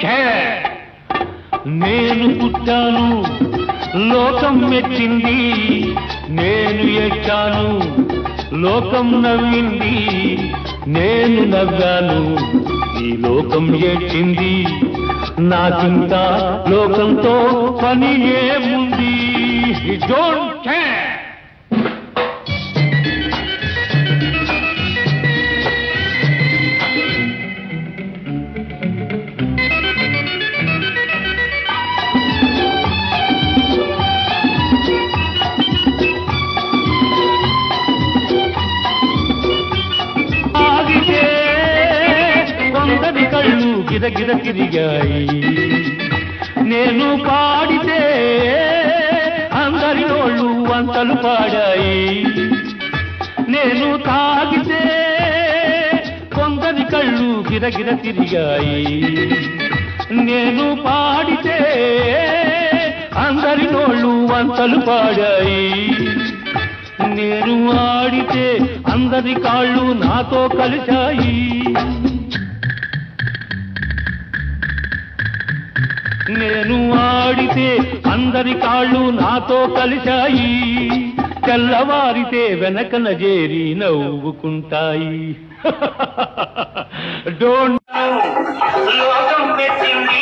Care. నేను పుట్టాను లోకం మెచ్చింది, నేను ఎక్కాను లోకం నవ్వింది, నేను నవ్వాను ఈ లోకం ఏడ్చింది. నాకింకా లోకంతో పని ఏముంది? Don't care. కొందరి కళ్ళు గిరగిర తిరిగాయి, నేను పాడితే అందరి నోళ్ళు వంతలు పాడాయి. నేను తాగితే కొందరి కళ్ళు గిరగిర తిరిగాయి, నేను పాడితే అందరి నోళ్ళు వంతలు పాడాయి. నేను ఆడితే అందరి కాళ్ళు నాతో కలిశాయి. నేను ఆడితే అందరి కాళ్ళు నాతో కలిశాయి, తెల్లవారితే వెనకన చేరి నవ్వుకుంటాయి. డోంట్ లోకం పెట్టింది,